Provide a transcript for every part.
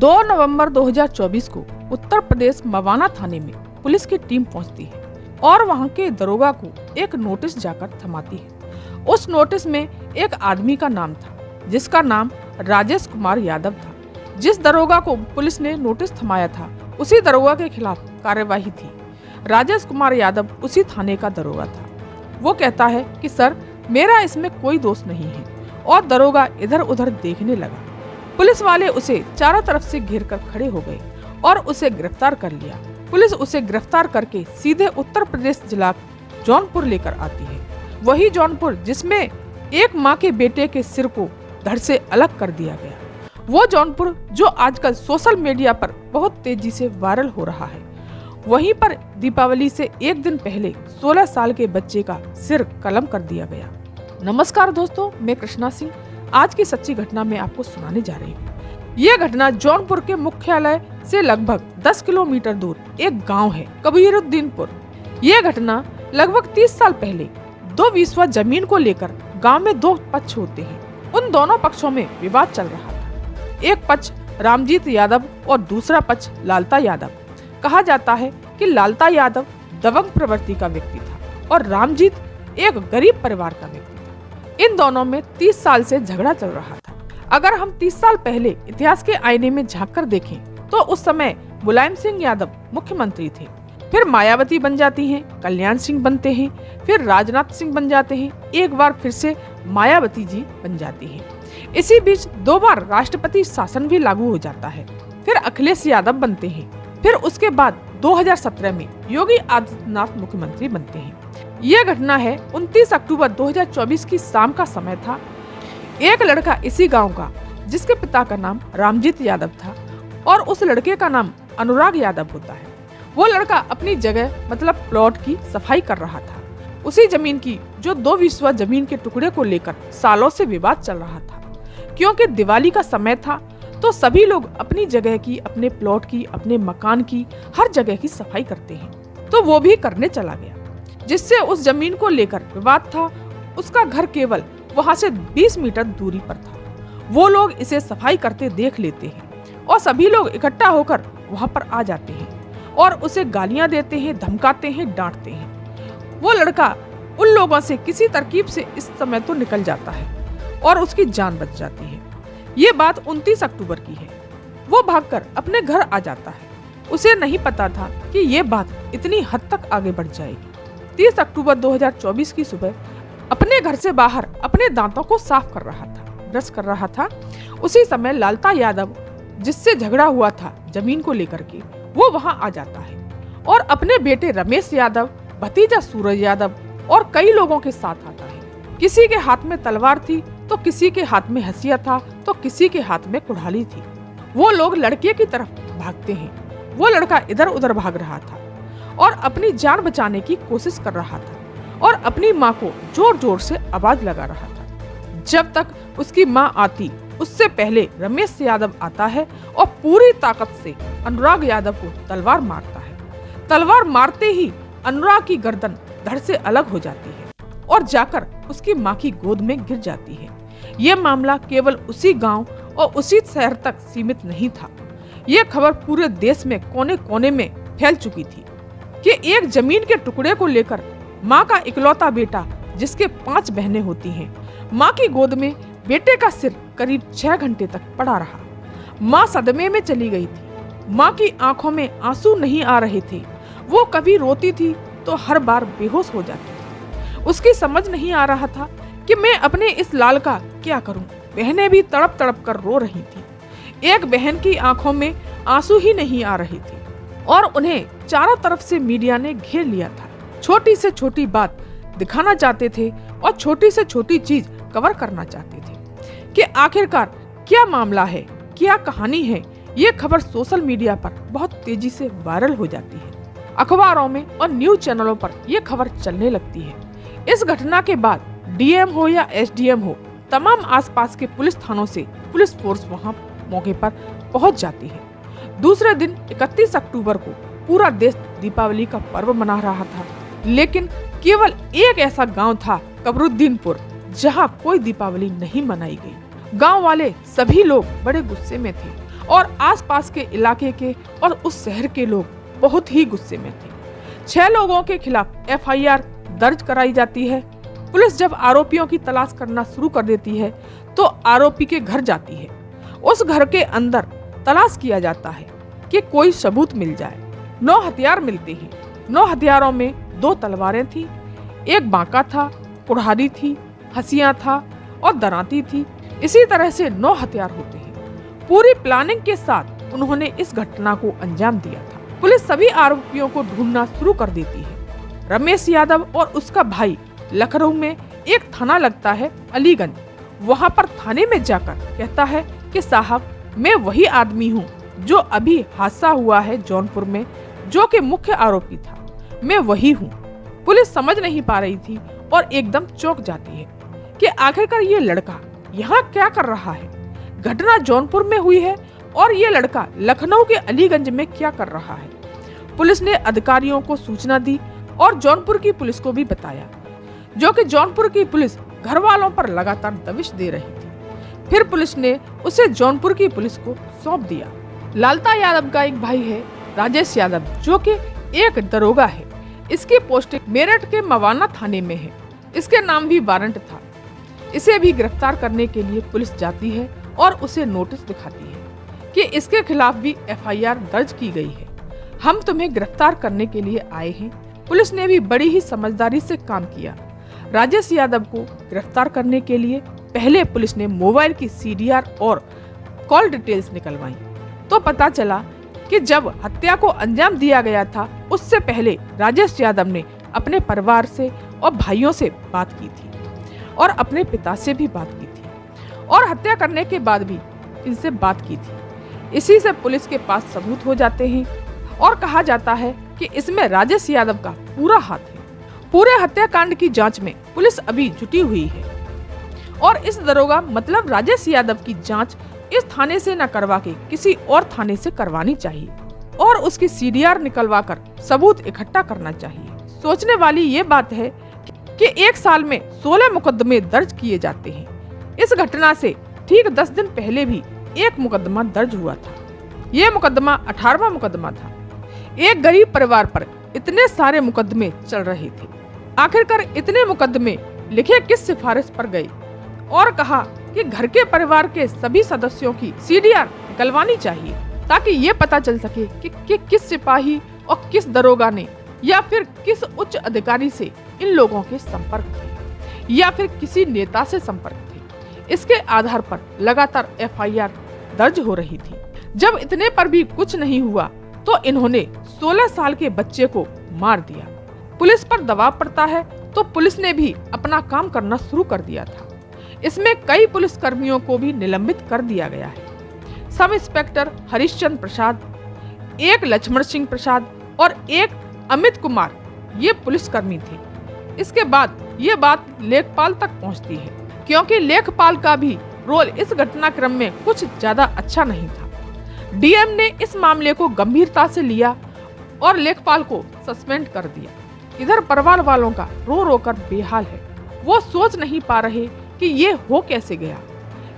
2 नवंबर 2024 को उत्तर प्रदेश मवाना थाने में पुलिस की टीम पहुंचती है और वहां के दरोगा को एक नोटिस जाकर थमाती है। उस नोटिस में एक आदमी का नाम था जिसका नाम राजेश कुमार यादव था। जिस दरोगा को पुलिस ने नोटिस थमाया था उसी दरोगा के खिलाफ कार्यवाही थी। राजेश कुमार यादव उसी थाने का दरोगा था। वो कहता है कि सर, मेरा इसमें कोई दोष नहीं है, और दरोगा इधर उधर देखने लगा। पुलिस वाले उसे चारों तरफ से घेर कर खड़े हो गए और उसे गिरफ्तार कर लिया। पुलिस उसे गिरफ्तार करके सीधे उत्तर प्रदेश जिला जौनपुर लेकर आती है। वही जौनपुर जिसमें एक माँ के बेटे के सिर को धड़ से अलग कर दिया गया। वो जौनपुर जो आजकल सोशल मीडिया पर बहुत तेजी से वायरल हो रहा है। वहीं पर दीपावली से एक दिन पहले 16 साल के बच्चे का सिर कलम कर दिया गया। नमस्कार दोस्तों, मैं कृष्णा सिंह आज की सच्ची घटना में आपको सुनाने जा रही हूँ। ये घटना जौनपुर के मुख्यालय से लगभग 10 किलोमीटर दूर एक गांव है, कबीरुद्दीनपुर। ये घटना लगभग 30 साल पहले 2 बीसवा जमीन को लेकर गांव में 2 पक्ष होते हैं। उन दोनों पक्षों में विवाद चल रहा था। एक पक्ष रामजीत यादव और दूसरा पक्ष लालता यादव। कहा जाता है कि लालता यादव दबंग प्रवृत्ति का व्यक्ति था और रामजीत एक गरीब परिवार का व्यक्ति था। इन दोनों में 30 साल से झगड़ा चल रहा था। अगर हम 30 साल पहले इतिहास के आईने में झांक कर देखें तो उस समय मुलायम सिंह यादव मुख्यमंत्री थे, फिर मायावती बन जाती हैं, कल्याण सिंह बनते हैं, फिर राजनाथ सिंह बन जाते हैं, एक बार फिर से मायावती जी बन जाती हैं। इसी बीच 2 बार राष्ट्रपति शासन भी लागू हो जाता है, फिर अखिलेश यादव बनते हैं, फिर उसके बाद 2017 में योगी आदित्यनाथ मुख्यमंत्री बनते हैं। ये घटना है 29 अक्टूबर 2024 की शाम का समय था। एक लड़का इसी गांव का जिसके पिता का नाम रामजीत यादव था और उस लड़के का नाम अनुराग यादव होता है। वो लड़का अपनी जगह मतलब प्लॉट की सफाई कर रहा था। उसी जमीन की जो 2 बीसवा जमीन के टुकड़े को लेकर सालों से विवाद चल रहा था। क्योंकि दिवाली का समय था तो सभी लोग अपनी जगह की, अपने प्लॉट की, अपने मकान की, हर जगह की सफाई करते हैं। तो वो भी करने चला गया। जिससे उस जमीन को लेकर विवाद था, उसका घर केवल वहां से 20 मीटर दूरी पर था। वो लोग इसे सफाई करते देख लेते हैं और सभी लोग इकट्ठा होकर वहां पर आ जाते हैं और उसे गालियां देते हैं, धमकाते हैं, डांटते हैं। वो लड़का उन लोगों से किसी तरकीब से इस समय तो निकल जाता है और उसकी जान बच जाती है। ये बात 29 अक्टूबर की है। वो भागकर अपने घर आ जाता है। उसे नहीं पता था कि ये बात इतनी हद तक आगे बढ़ जाएगी। 30 अक्टूबर 2024 की सुबह अपने घर से बाहर अपने दांतों को साफ कर रहा था, ब्रश कर रहा था। उसी समय लालता यादव जिससे झगड़ा हुआ था जमीन को लेकर के, वो वहां आ जाता है और अपने बेटे रमेश यादव, भतीजा सूरज यादव और कई लोगों के साथ आता है। किसी के हाथ में तलवार थी तो किसी के हाथ में हंसिया था तो किसी के हाथ में कुल्हाड़ी थी। वो लोग लड़के की तरफ भागते हैं। वो लड़का इधर उधर भाग रहा था और अपनी जान बचाने की कोशिश कर रहा था और अपनी माँ को जोर जोर से आवाज लगा रहा था। जब तक उसकी माँ आती उससे पहले रमेश यादव आता है और पूरी ताकत से अनुराग यादव को तलवार मारता है। तलवार मारते ही अनुराग की गर्दन धड़ से अलग हो जाती है और जाकर उसकी माँ की गोद में गिर जाती है। ये मामला केवल उसी गांव और उसी शहर तक सीमित नहीं था। ये खबर पूरे देश में कोने कोने में फैल चुकी थी कि एक जमीन के टुकड़े को लेकर माँ का इकलौता बेटा, जिसके 5 बहनें होती हैं, माँ की गोद में बेटे का सिर करीब 6 घंटे तक पड़ा रहा। माँ सदमे में चली गई थी। माँ की आंखों में आंसू नहीं आ रहे थे। वो कभी रोती थी तो हर बार बेहोश हो जाती थी। उसकी समझ नहीं आ रहा था कि मैं अपने इस लाल का क्या करूं। बहनें भी तड़प तड़प कर रो रही थी। एक बहन की आंखों में आंसू ही नहीं आ रहे थे और उन्हें चारों तरफ से मीडिया ने घेर लिया था। छोटी से छोटी बात दिखाना चाहते थे और छोटी से छोटी चीज कवर करना चाहते थे कि आखिरकार क्या मामला है, क्या कहानी है। ये खबर सोशल मीडिया पर बहुत तेजी से वायरल हो जाती है। अखबारों में और न्यूज चैनलों पर ये खबर चलने लगती है। इस घटना के बाद डीएम हो या एसडीएम हो, तमाम आसपास के पुलिस थानों से पुलिस फोर्स वहां मौके पर पहुंच जाती है। दूसरे दिन 31 अक्टूबर को पूरा देश दीपावली का पर्व मना रहा था, लेकिन केवल एक ऐसा गांव था, कबीरुद्दीनपुर, जहां कोई दीपावली नहीं मनाई गई। गांव वाले सभी लोग बड़े गुस्से में थे और आसपास के इलाके के और उस शहर के लोग बहुत ही गुस्से में थे। 6 लोगों के खिलाफ एफआईआर दर्ज कराई जाती है। पुलिस जब आरोपियों की तलाश करना शुरू कर देती है तो आरोपी के घर जाती है। उस घर के अंदर तलाश किया जाता है कि कोई सबूत मिल जाए। 9 हथियार मिलते हैं। 9 हथियारों में 2 तलवारें थी, एक बांका था, कुल्हाड़ी थी, हंसिया था और दरांती थी। इसी तरह से 9 हथियार होते हैं। पूरी प्लानिंग के साथ उन्होंने इस घटना को अंजाम दिया था। पुलिस सभी आरोपियों को ढूंढना शुरू कर देती है। रमेश यादव और उसका भाई लखनऊ में एक थाना लगता है अलीगंज, वहां पर थाने में जाकर कहता है कि साहब, मैं वही आदमी हूँ जो अभी हादसा हुआ है जौनपुर में, जो कि मुख्य आरोपी था, मैं वही हूँ। पुलिस समझ नहीं पा रही थी और एकदम चौंक जाती है कि आखिरकार ये लड़का यहाँ क्या कर रहा है। घटना जौनपुर में हुई है और ये लड़का लखनऊ के अलीगंज में क्या कर रहा है। पुलिस ने अधिकारियों को सूचना दी और जौनपुर की पुलिस को भी बताया, जो कि जौनपुर की पुलिस घर वालों पर लगातार दबिश दे रही थी। फिर पुलिस ने उसे जौनपुर की पुलिस को सौंप दिया। लालता यादव का एक भाई है राजेश यादव, जो कि एक दरोगा है। इसकी पोस्टिंग मेरठ के मवाना थाने में है। इसके नाम भी वारंट था। इसे भी गिरफ्तार करने के लिए पुलिस जाती है और उसे नोटिस दिखाती है कि इसके खिलाफ भी एफआईआर दर्ज की गई है, हम तुम्हें गिरफ्तार करने के लिए आए हैं। पुलिस ने भी बड़ी ही समझदारी से काम किया। राजेश यादव को गिरफ्तार करने के लिए पहले पुलिस ने मोबाइल की सीडीआर और कॉल डिटेल्स निकलवाई तो पता चला कि जब हत्या को अंजाम दिया गया था उससे पहले राजेश यादव ने अपने परिवार से और भाइयों से बात की थी और अपने पिता से भी बात की थी और हत्या करने के बाद भी इनसे बात की थी। इसी से पुलिस के पास सबूत हो जाते हैं और कहा जाता है कि इसमें राजेश यादव का पूरा हाथ है। पूरे हत्याकांड की जांच में पुलिस अभी जुटी हुई है और इस दरोगा मतलब राजेश यादव की जांच इस थाने से न करवा के किसी और थाने से करवानी चाहिए और उसकी सीडीआर निकलवा कर सबूत इकट्ठा करना चाहिए। सोचने वाली ये बात है कि 1 साल में 16 मुकदमे दर्ज किए जाते हैं। इस घटना से ठीक 10 दिन पहले भी एक मुकदमा दर्ज हुआ था। ये मुकदमा 18वां मुकदमा था। एक गरीब परिवार पर इतने सारे मुकदमे चल रहे थे। आखिरकार इतने मुकदमे लिखे किस सिफारिश पर गए और कहा कि घर के परिवार के सभी सदस्यों की सीडीआर निकलवानी चाहिए ताकि ये पता चल सके कि किस सिपाही और किस दरोगा ने या फिर किस उच्च अधिकारी से इन लोगों के संपर्क थे या फिर किसी नेता से संपर्क थे। इसके आधार पर लगातार एफआईआर दर्ज हो रही थी। जब इतने पर भी कुछ नहीं हुआ तो इन्होंने 16 साल के बच्चे को मार दिया। पुलिस पर दबाव पड़ता है तो पुलिस ने भी अपना काम करना शुरू कर दिया था। इसमें कई पुलिस कर्मियों को भी निलंबित कर दिया गया है। सब इंस्पेक्टर हरिश्चंद्र प्रसाद, एक लक्ष्मण सिंह प्रसाद और एक अमित कुमार ये पुलिसकर्मी थे। इसके बाद ये बात लेखपाल तक पहुंचती है, क्योंकि लेखपाल का भी रोल इस घटनाक्रम में कुछ ज्यादा अच्छा नहीं था। डीएम ने इस मामले को गंभीरता से लिया और लेखपाल को सस्पेंड कर दिया। इधर परिवार वालों का रो रो कर बेहाल है। वो सोच नहीं पा रहे कि ये हो कैसे गया।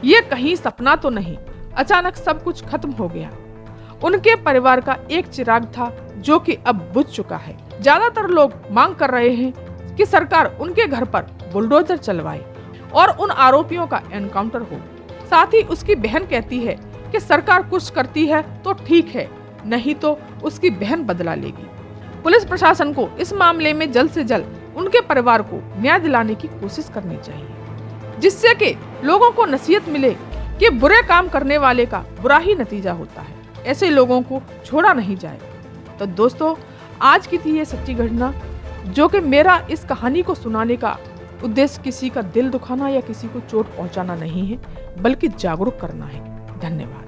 ये कहीं सपना तो नहीं, अचानक सब कुछ खत्म हो गया। उनके परिवार का एक चिराग था जो कि अब बुझ चुका है। ज्यादातर लोग मांग कर रहे हैं कि सरकार उनके घर पर बुलडोजर चलवाए और उन आरोपियों का एनकाउंटर हो। साथ ही उसकी बहन कहती है कि सरकार कुछ करती है तो ठीक है, नहीं तो उसकी बहन बदला लेगी। पुलिस प्रशासन को इस मामले में जल्द से जल्द उनके परिवार को न्याय दिलाने की कोशिश करनी चाहिए, जिससे कि लोगों को नसीहत मिले कि बुरे काम करने वाले का बुरा ही नतीजा होता है। ऐसे लोगों को छोड़ा नहीं जाए। तो दोस्तों, आज की थी ये सच्ची घटना, जो कि मेरा इस कहानी को सुनाने का उद्देश्य किसी का दिल दुखाना या किसी को चोट पहुंचाना नहीं है, बल्कि जागरूक करना है। धन्यवाद।